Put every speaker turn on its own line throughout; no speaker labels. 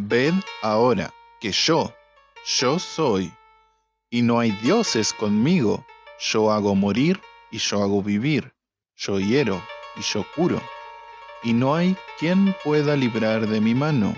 Ved ahora que yo soy, y no hay dioses conmigo. Yo hago morir y yo hago vivir. Yo hiero y yo curo, y no hay quien pueda librar de mi mano.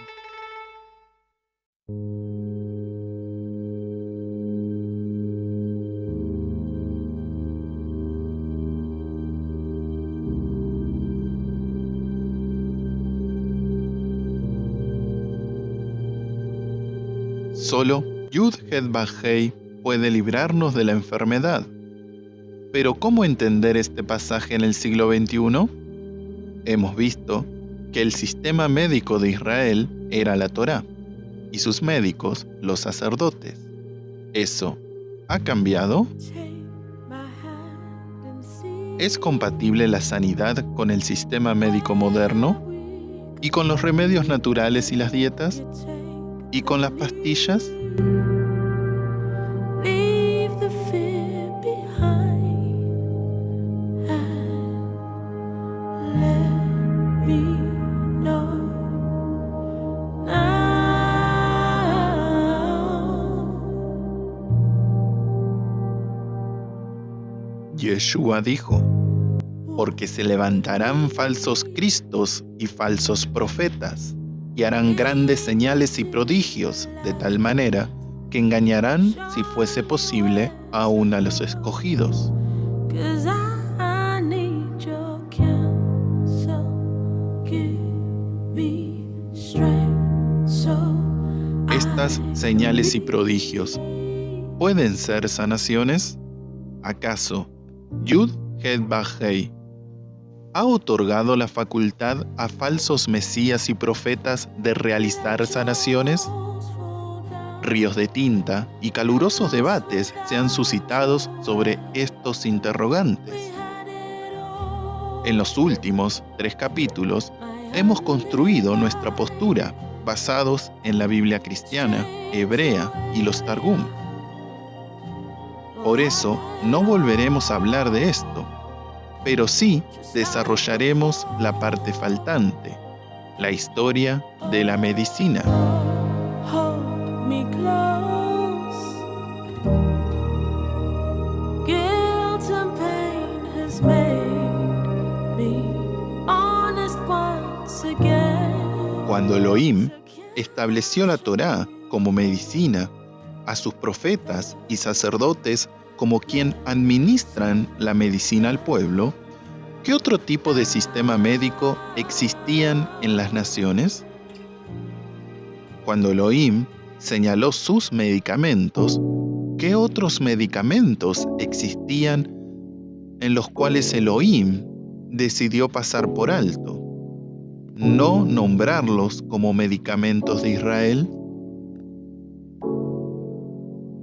Solo Yud-Heh-Vah-Hei puede librarnos de la enfermedad. Pero ¿cómo entender este pasaje en el siglo XXI? Hemos visto que el sistema médico de Israel era la Torá y sus médicos los sacerdotes. ¿Eso ha cambiado? ¿Es compatible la sanidad con el sistema médico moderno? ¿Y con los remedios naturales y las dietas? ¿Y con las pastillas? Yeshua dijo: porque se levantarán falsos cristos y falsos profetas, y harán grandes señales y prodigios, de tal manera que engañarán, si fuese posible, aún a los escogidos. Estas señales y prodigios, ¿pueden ser sanaciones? ¿Acaso Yud-Heh-Vah-Hei ha otorgado la facultad a falsos mesías y profetas de realizar sanaciones? Ríos de tinta y calurosos debates se han suscitado sobre estos interrogantes. En los últimos 3 capítulos hemos construido nuestra postura basados en la Biblia cristiana, hebrea y los Targum. Por eso no volveremos a hablar de esto, pero sí desarrollaremos la parte faltante, la historia de la medicina. Cuando Elohim estableció la Torá como medicina, a sus profetas y sacerdotes como quien administran la medicina al pueblo, ¿qué otro tipo de sistema médico existían en las naciones? Cuando Elohim señaló sus medicamentos, ¿qué otros medicamentos existían en los cuales Elohim decidió pasar por alto? ¿No nombrarlos como medicamentos de Israel?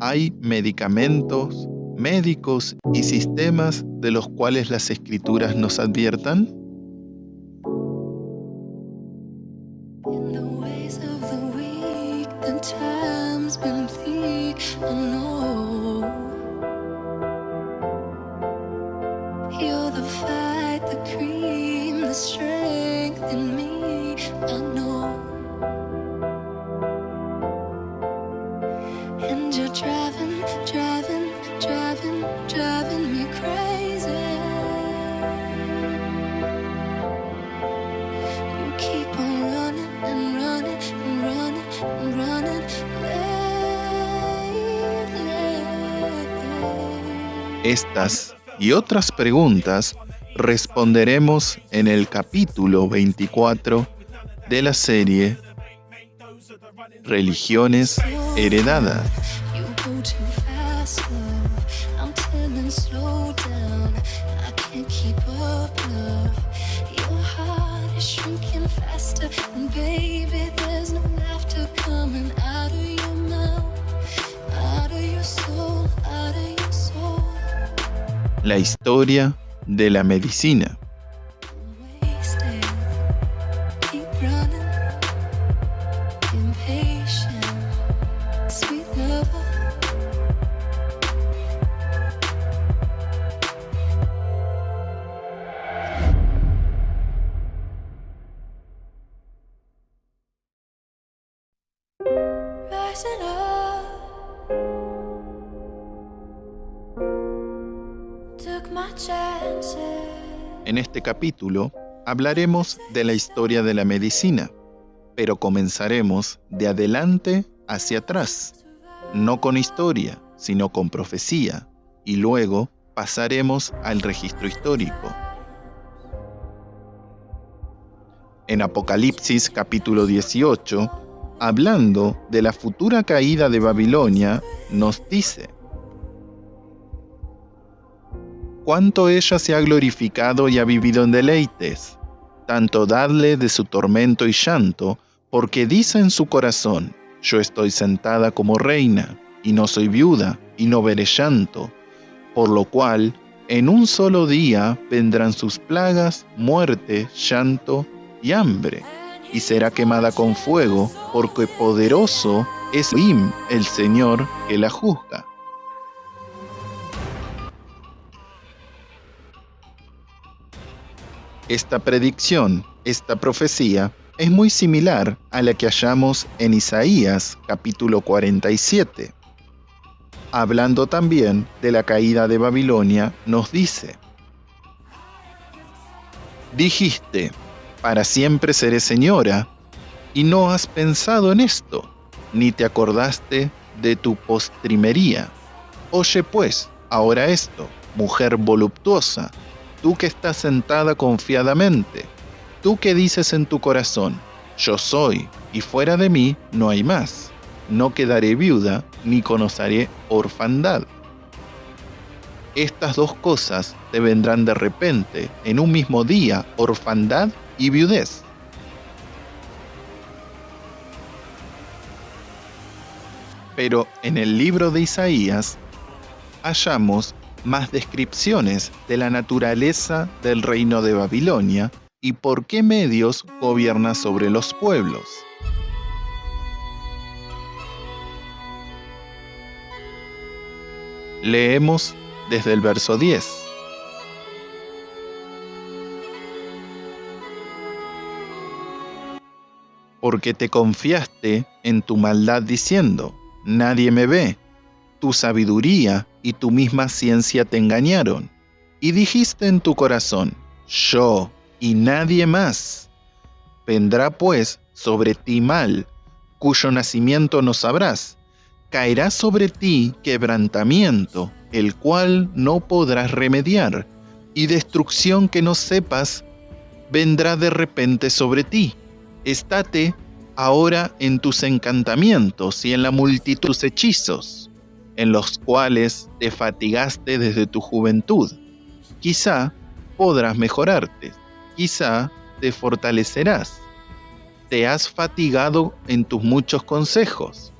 Hay medicamentos, médicos y sistemas de los cuales las Escrituras nos adviertan.
And you're driving me crazy. You keep on running and running and running and running lately.
Estas y otras preguntas responderemos en el capítulo 24 de la serie Religiones Heredadas. La historia de la medicina.
took my chances.
En este capítulo hablaremos de la historia de la medicina, pero comenzaremos de adelante hacia atrás, no con historia, sino con profecía, y luego pasaremos al registro histórico. En Apocalipsis capítulo 18, hablando de la futura caída de Babilonia, nos dice: cuánto ella se ha glorificado y ha vivido en deleites, tanto dadle de su tormento y llanto, porque dice en su corazón: yo estoy sentada como reina, y no soy viuda, y no veré llanto, por lo cual en un solo día vendrán sus plagas, muerte, llanto y hambre, y será quemada con fuego, porque poderoso es el Señor que la juzga. Esta predicción, esta profecía, es muy similar a la que hallamos en Isaías capítulo 47. Hablando también de la caída de Babilonia, nos dice: dijiste, para siempre seré señora, y no has pensado en esto, ni te acordaste de tu postrimería. Oye pues, ahora esto, mujer voluptuosa, tú que estás sentada confiadamente, tú que dices en tu corazón: yo soy, y fuera de mí no hay más. No quedaré viuda, ni conoceré orfandad. Estas dos cosas te vendrán de repente, en un mismo día, orfandad y viudez. Pero en el libro de Isaías hallamos más descripciones de la naturaleza del reino de Babilonia y por qué medios gobierna sobre los pueblos. Leemos desde el verso 10. Porque te confiaste en tu maldad diciendo: nadie me ve. Tu sabiduría y tu misma ciencia te engañaron. Y dijiste en tu corazón: yo y nadie más. Vendrá pues sobre ti mal, cuyo nacimiento no sabrás. Caerá sobre ti quebrantamiento, el cual no podrás remediar, y destrucción que no sepas vendrá de repente sobre ti. Estate ahora en tus encantamientos y en la multitud de tus hechizos, en los cuales te fatigaste desde tu juventud. Quizá podrás mejorarte, quizá te fortalecerás. Te has fatigado en tus muchos consejos.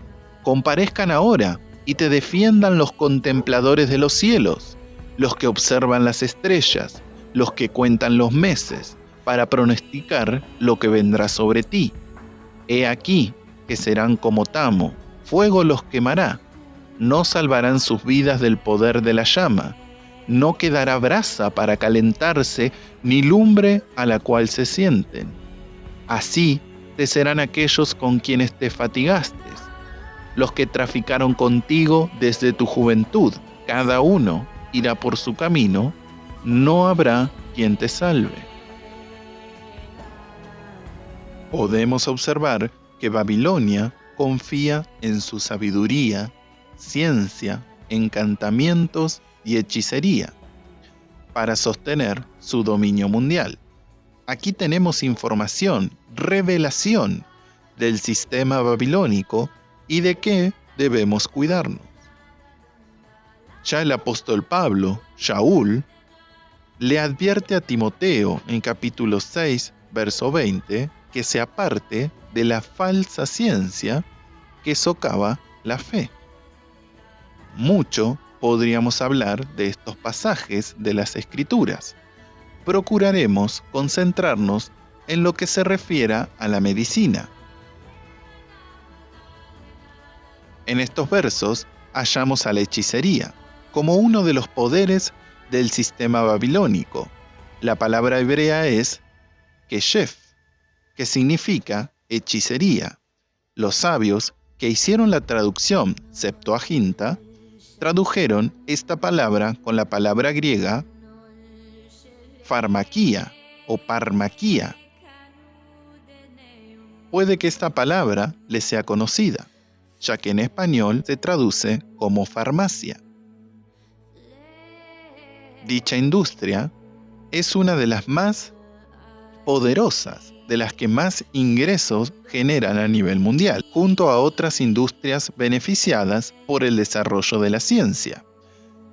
Comparezcan ahora y te defiendan los contempladores de los cielos, los que observan las estrellas, los que cuentan los meses, para pronosticar lo que vendrá sobre ti. He aquí que serán como tamo, fuego los quemará. No salvarán sus vidas del poder de la llama. No quedará brasa para calentarse, ni lumbre a la cual se sienten. Así te serán aquellos con quienes te fatigaste, los que traficaron contigo desde tu juventud. Cada uno irá por su camino, no habrá quien te salve. Podemos observar que Babilonia confía en su sabiduría, ciencia, encantamientos y hechicería para sostener su dominio mundial. Aquí tenemos información, revelación del sistema babilónico y de qué debemos cuidarnos. Ya el apóstol Pablo, Shaul, le advierte a Timoteo en capítulo 6, verso 20, que se aparte de la falsa ciencia que socava la fe. Mucho podríamos hablar de estos pasajes de las Escrituras. Procuraremos concentrarnos en lo que se refiera a la medicina. En estos versos hallamos a la hechicería como uno de los poderes del sistema babilónico. La palabra hebrea es keshef, que significa hechicería. Los sabios que hicieron la traducción Septuaginta tradujeron esta palabra con la palabra griega farmaquía o parmaquía. Puede que esta palabra le sea conocida, ya que en español se traduce como farmacia. Dicha industria es una de las más poderosas, de las que más ingresos generan a nivel mundial, junto a otras industrias beneficiadas por el desarrollo de la ciencia.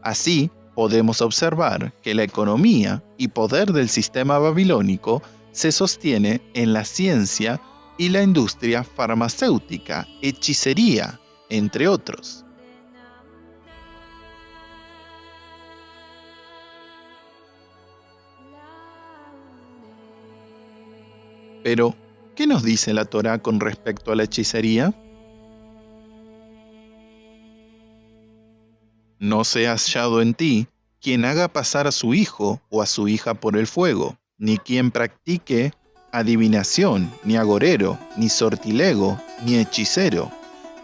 Así, podemos observar que la economía y poder del sistema babilónico se sostiene en la ciencia y la industria farmacéutica, hechicería, entre otros. Pero, ¿qué nos dice la Torá con respecto a la hechicería? No sea hallado en ti quien haga pasar a su hijo o a su hija por el fuego, ni quien practique adivinación, ni agorero, ni sortilego, ni hechicero,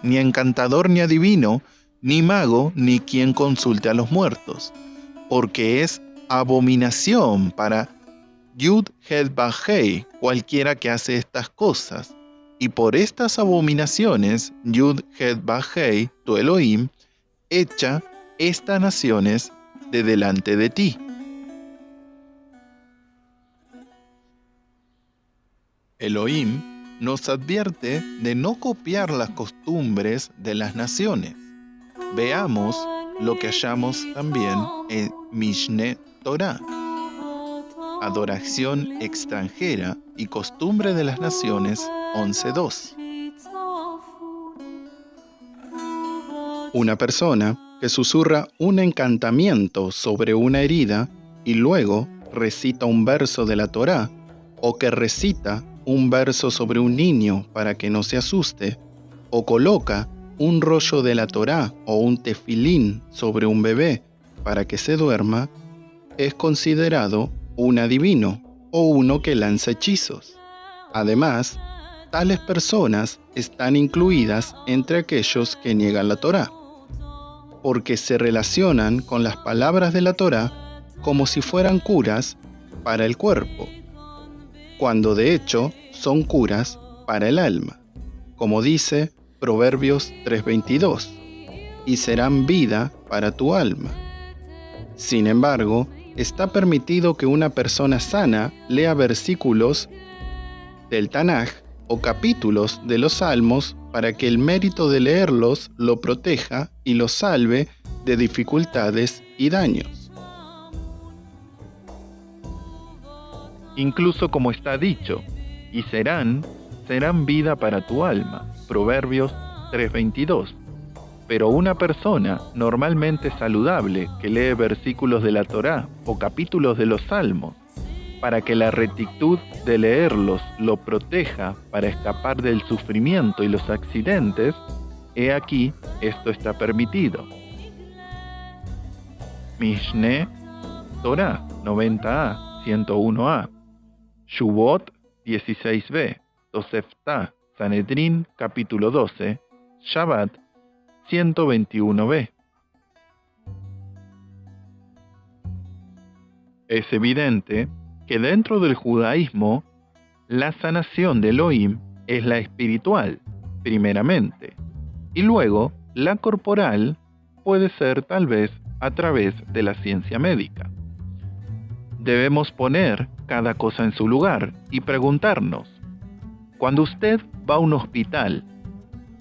ni encantador, ni adivino, ni mago, ni quien consulte a los muertos, porque es abominación para Yud Het Bajei, cualquiera que hace estas cosas, y por estas abominaciones, Yud Het Bajei, tu Elohim, echa estas naciones de delante de ti. Elohim nos advierte de no copiar las costumbres de las naciones. Veamos lo que hallamos también en Mishneh Torah. Adoración extranjera y costumbre de las naciones 11.2. Una persona que susurra un encantamiento sobre una herida y luego recita un verso de la Torá, o que recita un verso sobre un niño para que no se asuste, o coloca un rollo de la Torá o un tefilín sobre un bebé para que se duerma, es considerado un adivino o uno que lanza hechizos. Además, tales personas están incluidas entre aquellos que niegan la Torá, porque se relacionan con las palabras de la Torá como si fueran curas para el cuerpo, cuando de hecho son curas para el alma, como dice Proverbios 3:22, y serán vida para tu alma. Sin embargo, está permitido que una persona sana lea versículos del Tanaj o capítulos de los Salmos para que el mérito de leerlos lo proteja y lo salve de dificultades y daños. Incluso como está dicho, y serán vida para tu alma, Proverbios 3:22. Pero una persona normalmente saludable que lee versículos de la Torá o capítulos de los Salmos, para que la rectitud de leerlos lo proteja para escapar del sufrimiento y los accidentes, he aquí, esto está permitido. Mishneh Torah 90a, 101a, Shuvot 16b, Tosefta, Sanedrín capítulo 12, Shabbat 121b. Es evidente que dentro del judaísmo, la sanación de Elohim es la espiritual, primeramente, y luego la corporal puede ser tal vez a través de la ciencia médica. Debemos poner cada cosa en su lugar y preguntarnos, cuando usted va a un hospital,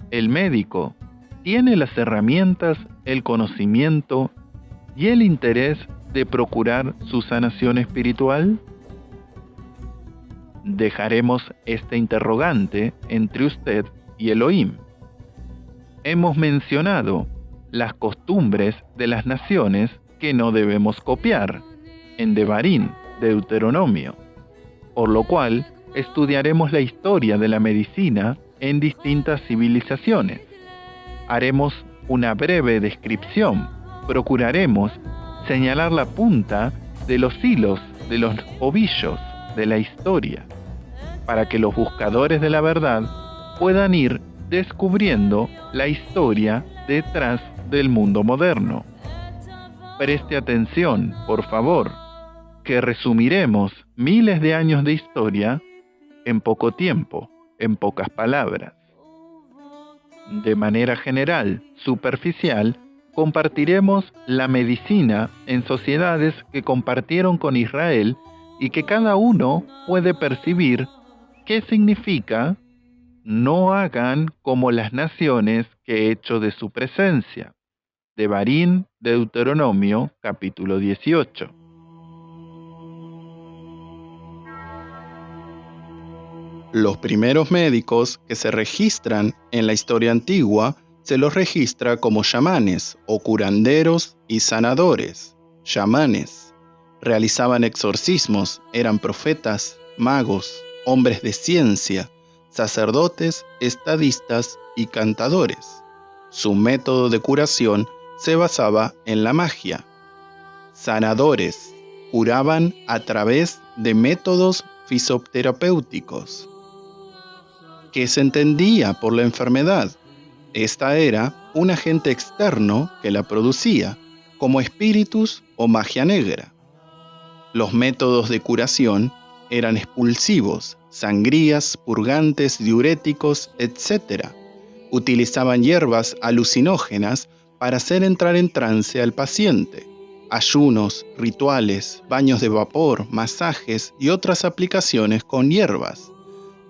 ¿el médico tiene las herramientas, el conocimiento y el interés de procurar su sanación espiritual? Dejaremos este interrogante entre usted y Elohim. Hemos mencionado las costumbres de las naciones que no debemos copiar en Devarim, Deuteronomio, por lo cual estudiaremos la historia de la medicina en distintas civilizaciones. Haremos una breve descripción, procuraremos señalar la punta de los hilos de los ovillos de la historia, para que los buscadores de la verdad puedan ir descubriendo la historia detrás del mundo moderno. Preste atención, por favor, que resumiremos miles de años de historia en poco tiempo, en pocas palabras. De manera general, superficial, compartiremos la medicina en sociedades que compartieron con Israel y que cada uno puede percibir qué significa no hagan como las naciones que he hecho de su presencia. Devarim, Deuteronomio, capítulo 18. Los primeros médicos que se registran en la historia antigua se los registra como chamanes o curanderos y sanadores. Chamanes realizaban exorcismos, eran profetas, magos, hombres de ciencia, sacerdotes, estadistas y cantadores. Su método de curación se basaba en la magia. Sanadores curaban a través de métodos fisioterapéuticos. ¿Qué se entendía por la enfermedad? Esta era un agente externo que la producía, como espíritus o magia negra. Los métodos de curación eran expulsivos, sangrías, purgantes, diuréticos, etc. Utilizaban hierbas alucinógenas para hacer entrar en trance al paciente. Ayunos, rituales, baños de vapor, masajes y otras aplicaciones con hierbas.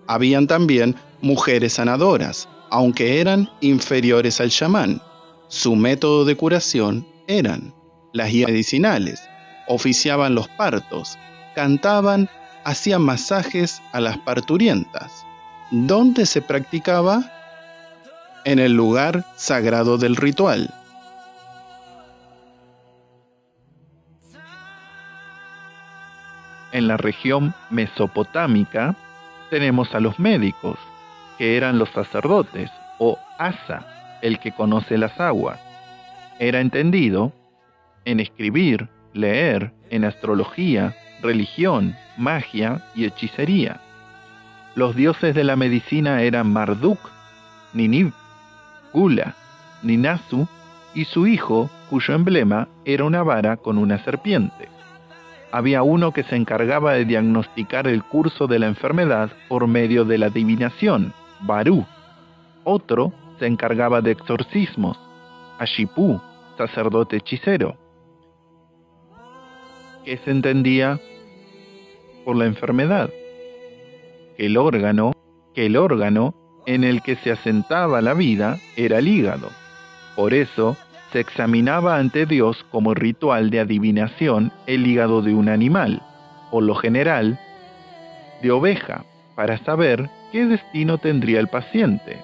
Habían también mujeres sanadoras, aunque eran inferiores al chamán. Su método de curación eran las hierbas medicinales, oficiaban los partos, cantaban, hacían masajes a las parturientas. ¿Dónde se practicaba? En el lugar sagrado del ritual. En la región mesopotámica tenemos a los médicos, que eran los sacerdotes, o asa, el que conoce las aguas. Era entendido en escribir, leer, en astrología, religión, magia y hechicería. Los dioses de la medicina eran Marduk, Ninib, Gula, Ninasu y su hijo, cuyo emblema era una vara con una serpiente. Había uno que se encargaba de diagnosticar el curso de la enfermedad por medio de la adivinación, Barú. Otro se encargaba de exorcismos, Ashipú, sacerdote hechicero. ¿Qué se entendía por la enfermedad? Que el órgano en el que se asentaba la vida era el hígado. Por eso se examinaba ante Dios como ritual de adivinación el hígado de un animal, por lo general de oveja, para saber qué destino tendría el paciente.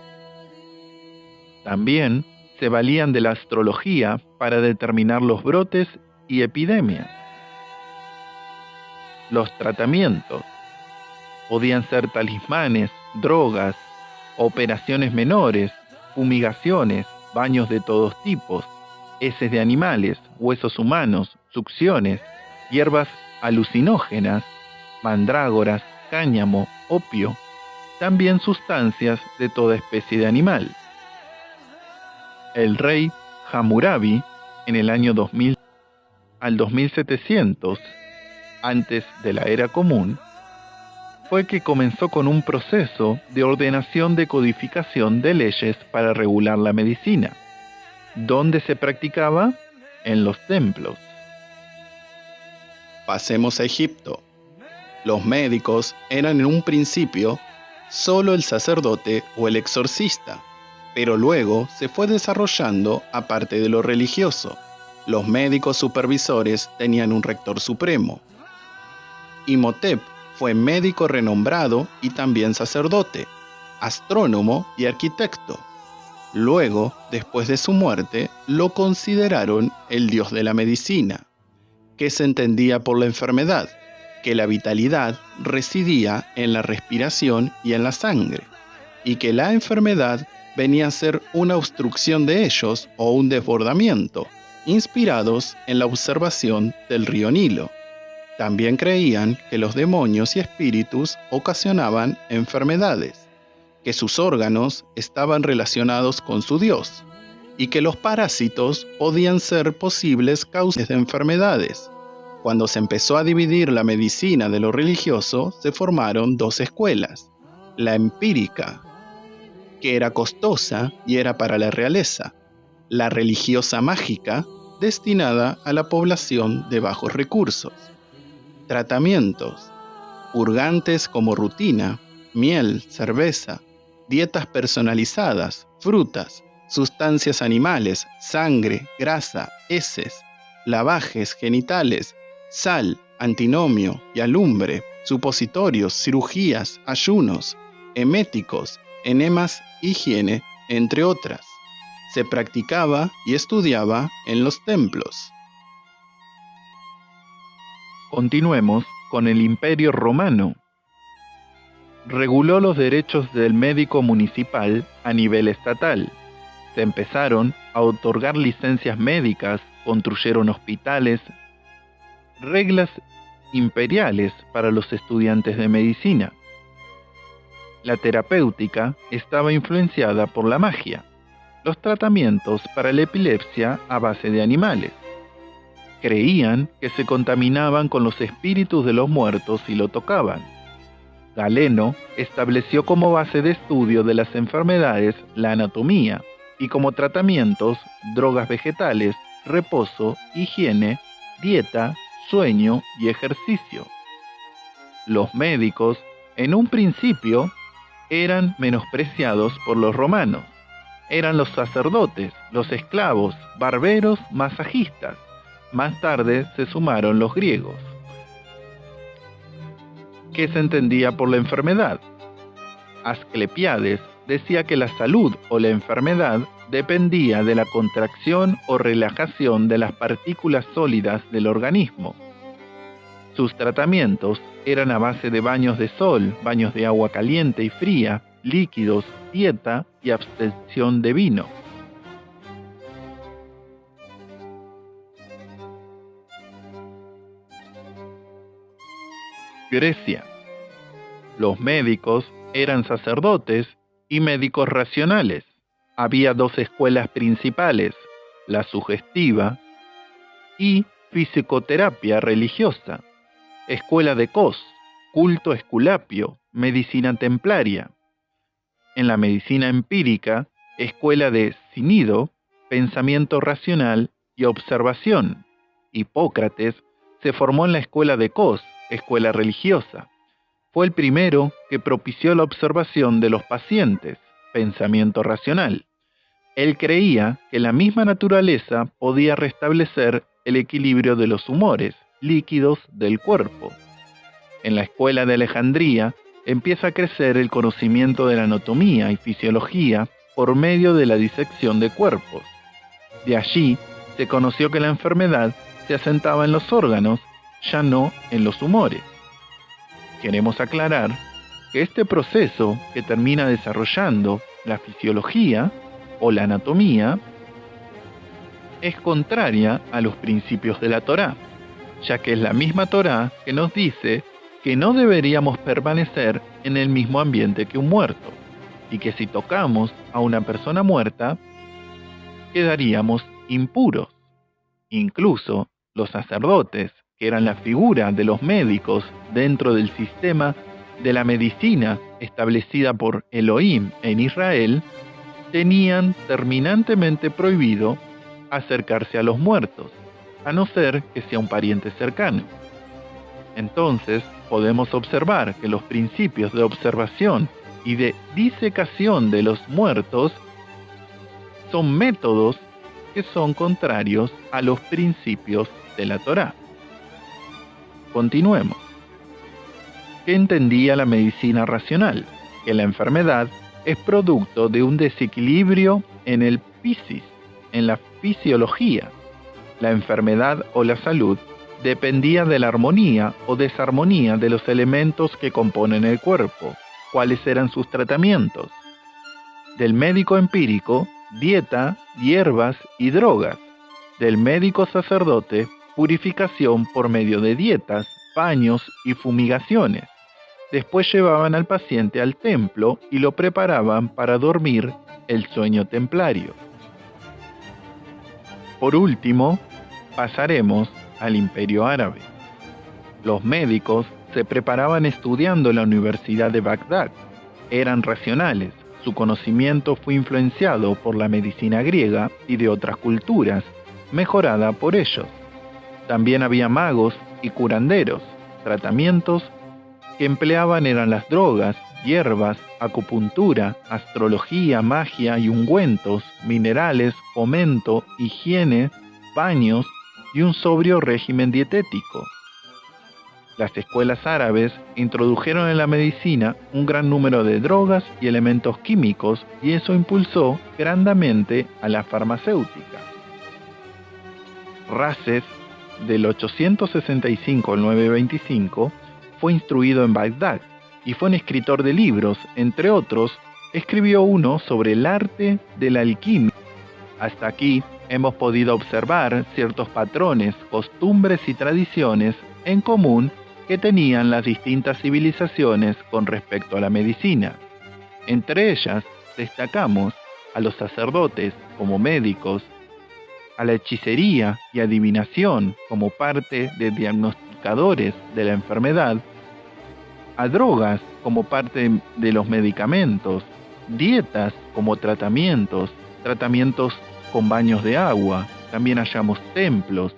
También se valían de la astrología para determinar los brotes y epidemias. Los tratamientos podían ser talismanes, drogas, operaciones menores, fumigaciones, baños de todos tipos, heces de animales, huesos humanos, succiones, hierbas alucinógenas, mandrágoras, cáñamo, opio, también sustancias de toda especie de animal. El rey Hammurabi, en el año 2000 al 2700, antes de la era común, fue que comenzó con un proceso de ordenación de codificación de leyes para regular la medicina. ¿Dónde se practicaba? En los templos. Pasemos a Egipto. Los médicos eran en un principio solo el sacerdote o el exorcista, pero luego se fue desarrollando aparte de lo religioso. Los médicos supervisores tenían un rector supremo. Imhotep fue médico renombrado y también sacerdote, astrónomo y arquitecto. Luego, después de su muerte, lo consideraron el dios de la medicina. ¿Qué se entendía por la enfermedad? Que la vitalidad residía en la respiración y en la sangre, y que la enfermedad venía a ser una obstrucción de ellos o un desbordamiento, inspirados en la observación del río Nilo. También creían que los demonios y espíritus ocasionaban enfermedades, que sus órganos estaban relacionados con su dios, y que los parásitos podían ser posibles causas de enfermedades. Cuando se empezó a dividir la medicina de lo religioso, se formaron dos escuelas. La empírica, que era costosa y era para la realeza. La religiosa mágica, destinada a la población de bajos recursos. Tratamientos: purgantes como rutina, miel, cerveza, dietas personalizadas, frutas, sustancias animales, sangre, grasa, heces, lavajes genitales, sal, antinomio y alumbre, supositorios, cirugías, ayunos, eméticos, enemas, higiene, entre otras. Se practicaba y estudiaba en los templos.
Continuemos con el Imperio Romano. Reguló los derechos del médico municipal a nivel estatal. Se empezaron a otorgar licencias médicas, construyeron hospitales, reglas imperiales para los estudiantes de medicina. La terapéutica estaba influenciada por la magia. Los tratamientos para la epilepsia a base de animales. Creían que se contaminaban con los espíritus de los muertos si lo tocaban. Galeno estableció como base de estudio de las enfermedades la anatomía y como tratamientos drogas vegetales, reposo, higiene, dieta, sueño y ejercicio. Los médicos, en un principio, eran menospreciados por los romanos. Eran los sacerdotes, los esclavos, barberos, masajistas. Más tarde se sumaron los griegos. ¿Qué se entendía por la enfermedad? Asclepiades decía que la salud o la enfermedad dependía de la contracción o relajación de las partículas sólidas del organismo. Sus tratamientos eran a base de baños de sol, baños de agua caliente y fría, líquidos, dieta y abstención de vino. Grecia. Los médicos eran sacerdotes y médicos racionales. Había dos escuelas principales, la sugestiva y fisicoterapia religiosa, escuela de Cos, culto esculapio, medicina templaria. En la medicina empírica, escuela de Cnido, pensamiento racional y observación. Hipócrates se formó en la escuela de Cos, escuela religiosa. Fue el primero que propició la observación de los pacientes, pensamiento racional. Él creía que la misma naturaleza podía restablecer el equilibrio de los humores, líquidos del cuerpo. En la escuela de Alejandría empieza a crecer el conocimiento de la anatomía y fisiología por medio de la disección de cuerpos. De allí se conoció que la enfermedad se asentaba en los órganos, ya no en los humores. Queremos aclarar que este proceso que termina desarrollando la fisiología o la anatomía es contraria a los principios de la Torá, ya que es la misma Torá que nos dice que no deberíamos permanecer en el mismo ambiente que un muerto, y que si tocamos a una persona muerta, quedaríamos impuros. Incluso los sacerdotes, que eran la figura de los médicos dentro del sistema de la medicina establecida por Elohim en Israel, tenían terminantemente prohibido acercarse a los muertos, a no ser que sea un pariente cercano. Entonces, podemos observar que los principios de observación y de disecación de los muertos son métodos que son contrarios a los principios de la Torá. Continuemos. ¿Qué entendía la medicina racional? Que la enfermedad es producto de un desequilibrio en el physis, en la fisiología. La enfermedad o la salud dependía de la armonía o desarmonía de los elementos que componen el cuerpo. ¿Cuáles eran sus tratamientos? Del médico empírico, dieta, hierbas y drogas. Del médico sacerdote, purificación por medio de dietas, baños y fumigaciones. Después llevaban al paciente al templo y lo preparaban para dormir el sueño templario. Por último, pasaremos al Imperio Árabe. Los médicos se preparaban estudiando en la Universidad de Bagdad. Eran racionales. Su conocimiento fue influenciado por la medicina griega y de otras culturas, mejorada por ellos. También había magos y curanderos. Tratamientos que empleaban eran las drogas, hierbas, acupuntura, astrología, magia y ungüentos, minerales, fomento, higiene, baños y un sobrio régimen dietético. Las escuelas árabes introdujeron en la medicina un gran número de drogas y elementos químicos y eso impulsó grandemente a la farmacéutica. Races, del 865 al 925, fue instruido en Bagdad y fue un escritor de libros, entre otros, escribió uno sobre el arte de la alquimia. Hasta aquí hemos podido observar ciertos patrones, costumbres y tradiciones en común que tenían las distintas civilizaciones con respecto a la medicina. Entre ellas destacamos a los sacerdotes como médicos, a la hechicería y adivinación como parte de diagnosticadores de la enfermedad, a drogas como parte de los medicamentos, dietas como tratamientos con baños de agua, también hallamos templos,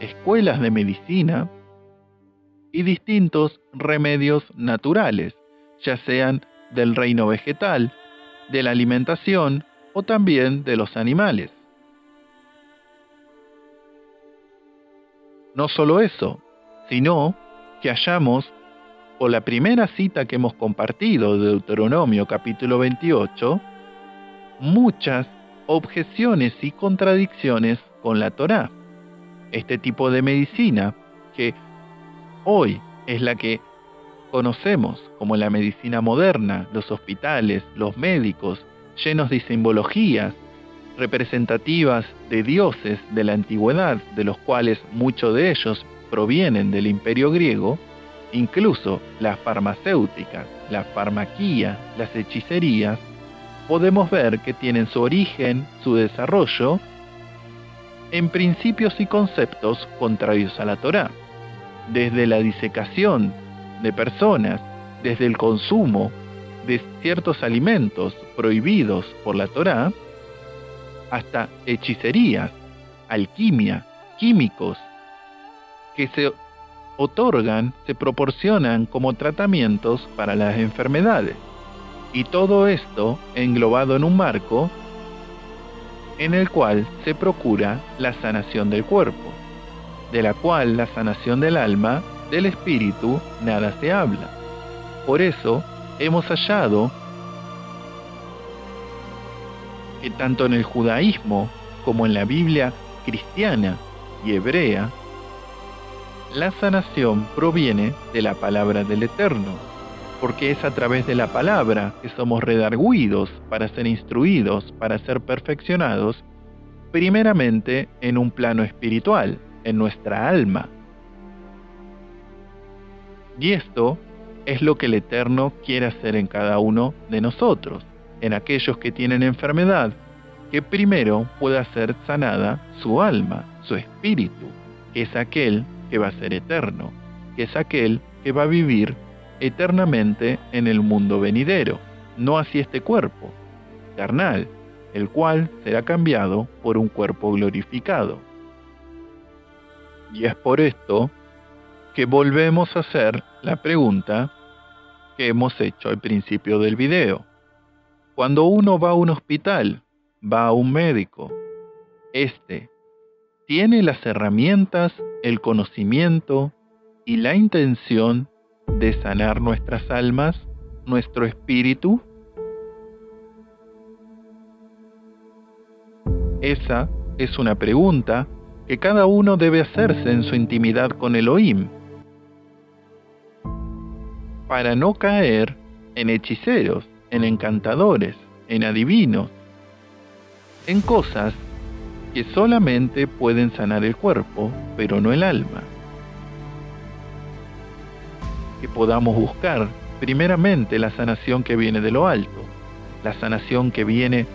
escuelas de medicina y distintos remedios naturales, ya sean del reino vegetal, de la alimentación o también de los animales. No solo eso, sino que hallamos, por la primera cita que hemos compartido de Deuteronomio capítulo 28, muchas objeciones y contradicciones con la Torá. Este tipo de medicina, que hoy es la que conocemos como la medicina moderna, los hospitales, los médicos, llenos de simbologías representativas de dioses de la antigüedad, de los cuales muchos de ellos provienen del imperio griego, incluso las farmacéuticas, la farmaquía, las hechicerías, podemos ver que tienen su origen, su desarrollo, en principios y conceptos contrarios a la Torá. Desde la disecación de personas, desde el consumo de ciertos alimentos prohibidos por la Torá, hasta hechicerías, alquimia, químicos, que se otorgan, se proporcionan como tratamientos para las enfermedades. Y todo esto englobado en un marco en el cual se procura la sanación del cuerpo, de la cual la sanación del alma, del espíritu, nada se habla. Por eso hemos hallado que tanto en el judaísmo como en la Biblia cristiana y hebrea, la sanación proviene de la palabra del Eterno, porque es a través de la palabra que somos redarguidos para ser instruidos, para ser perfeccionados, primeramente en un plano espiritual, en nuestra alma. Y esto es lo que el Eterno quiere hacer en cada uno de nosotros, en aquellos que tienen enfermedad, que primero pueda ser sanada su alma, su espíritu, que es aquel que va a ser eterno, que es aquel que va a vivir eternamente en el mundo venidero, no así este cuerpo carnal, el cual será cambiado por un cuerpo glorificado. Y es por esto que volvemos a hacer la pregunta que hemos hecho al principio del video. Cuando uno va a un hospital, va a un médico, ¿tiene las herramientas, el conocimiento y la intención de sanar nuestras almas, nuestro espíritu? Esa es una pregunta que cada uno debe hacerse en su intimidad con Elohim, para no caer en hechiceros, en encantadores, en adivinos, en cosas que solamente pueden sanar el cuerpo, pero no el alma. Que podamos buscar primeramente la sanación que viene de lo alto, la sanación que viene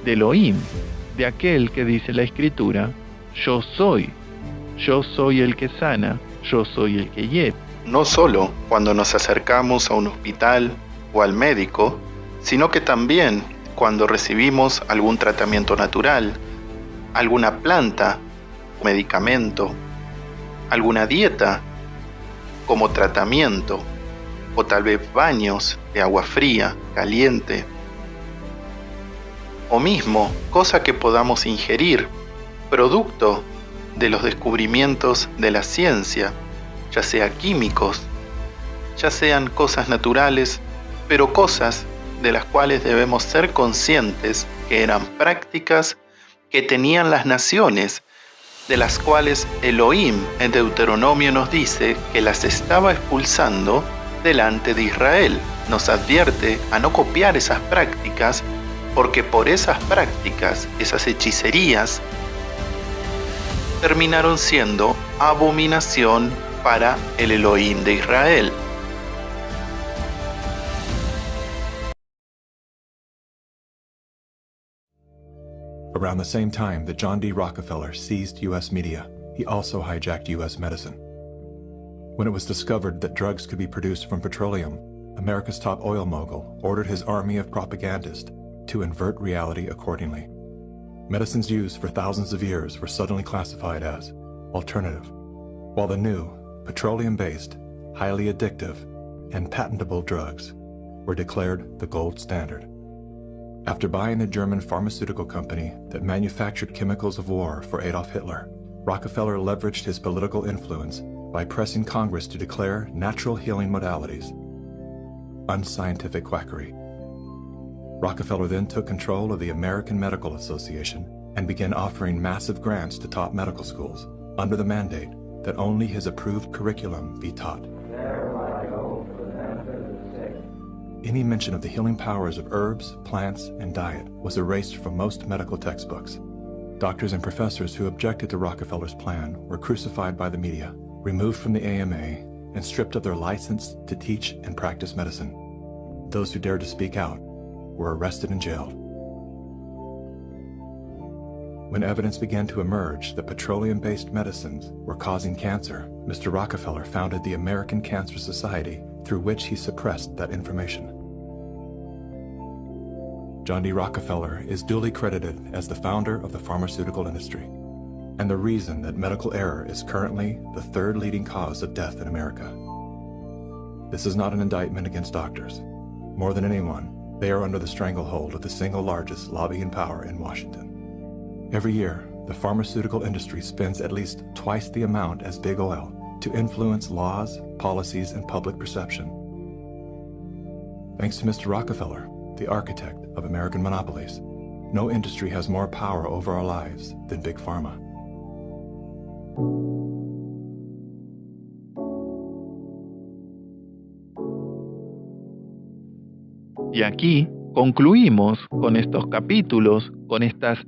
de Elohim, de aquel que dice la Escritura, yo soy el que sana yo soy el que hiere.
No solo cuando nos acercamos a un hospital o al médico, sino que también cuando recibimos algún tratamiento natural, alguna planta, medicamento, alguna dieta como tratamiento, o tal vez baños de agua fría, caliente, o mismo cosa que podamos ingerir, producto de los descubrimientos de la ciencia, ya sea químicos, ya sean cosas naturales, pero cosas de las cuales debemos ser conscientes que eran prácticas que tenían las naciones, de las cuales Elohim en Deuteronomio nos dice que las estaba expulsando delante de Israel. Nos advierte a no copiar esas prácticas, porque por esas prácticas, esas hechicerías, terminaron siendo abominación para el Elohim de Israel.
Around the same time that John D. Rockefeller seized U.S. media, he also hijacked U.S. medicine. When it was discovered that drugs could be produced from petroleum, America's top oil mogul ordered his army of propagandists to invert reality accordingly. Medicines used for thousands of years were suddenly classified as alternative, while the new, petroleum-based, highly addictive, and patentable drugs were declared the gold standard. After buying a German pharmaceutical company that manufactured chemicals of war for Adolf Hitler, Rockefeller leveraged his political influence by pressing Congress to declare natural healing modalities unscientific quackery. Rockefeller then took control of the American Medical Association and began offering massive grants to top medical schools under the mandate that only his approved curriculum be taught. Any mention of the healing powers of herbs, plants, and diet was erased from most medical textbooks. Doctors and professors who objected to Rockefeller's plan were crucified by the media, removed from the AMA, and stripped of their license to teach and practice medicine. Those who dared to speak out were arrested and jailed. When evidence began to emerge that petroleum-based medicines were causing cancer, Mr. Rockefeller founded the American Cancer Society, through which he suppressed that information. John D. Rockefeller is duly credited as the founder of the pharmaceutical industry, and the reason that medical error is currently the third leading cause of death in America. This is not an indictment against doctors. More than anyone, they are under the stranglehold of the single largest lobbying power in Washington. Every year, the pharmaceutical industry spends at least twice the amount as big oil to influence laws, policies, and public perception. Thanks to Mr. Rockefeller, the architect of American monopolies, no industry has more power over our lives than Big Pharma.
Y aquí concluimos con estos capítulos, con estas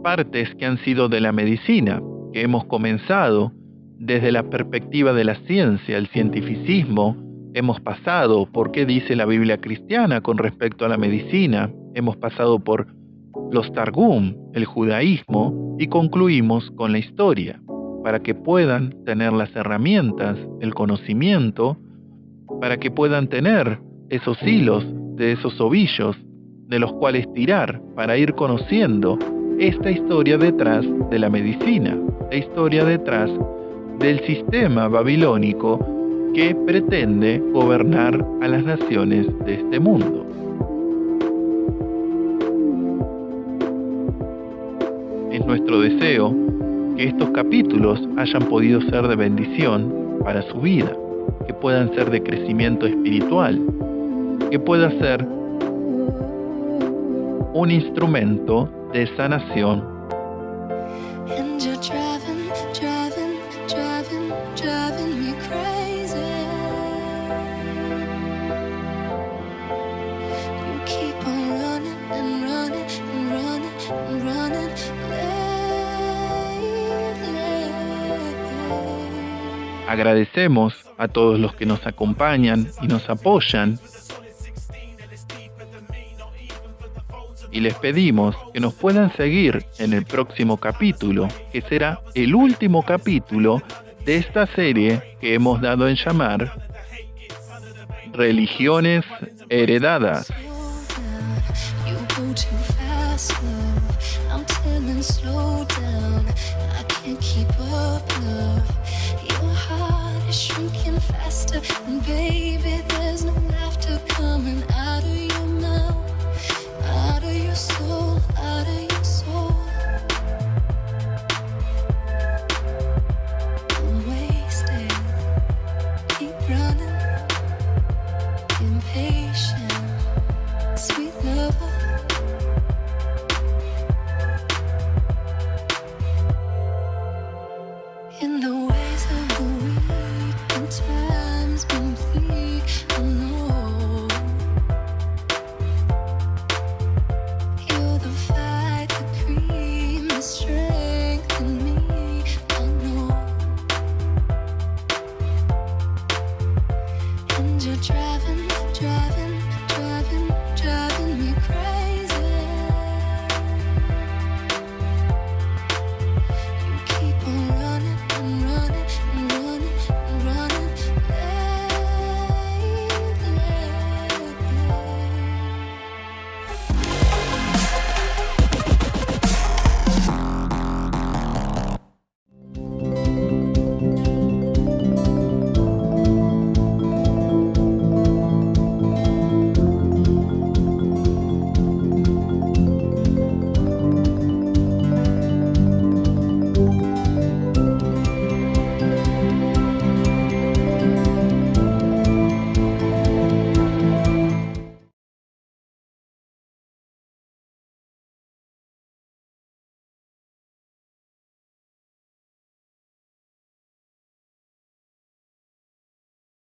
partes que han sido de la medicina, que hemos comenzado desde la perspectiva de la ciencia, el cientificismo. Hemos pasado por qué dice la Biblia cristiana con respecto a la medicina, hemos pasado por los Targum, el judaísmo, y concluimos con la historia, para que puedan tener las herramientas, el conocimiento, para que puedan tener esos hilos de esos ovillos de los cuales tirar para ir conociendo esta historia detrás de la medicina, la historia detrás del sistema babilónico que pretende gobernar a las naciones de este mundo. Es nuestro deseo que estos capítulos hayan podido ser de bendición para su vida, que puedan ser de crecimiento espiritual, que pueda ser un instrumento de sanación.
And you're driving me crazy. You keep on running and running and running and running lately.
Agradecemos a todos los que nos acompañan y nos apoyan. Y les pedimos que nos puedan seguir en el próximo capítulo, que será el último capítulo de esta serie que hemos dado en llamar Religiones Heredadas.
You go too fast, love. I'm telling, slow down. I can't keep up, love. Your heart is shrinking faster, and baby, there's no laughter coming out.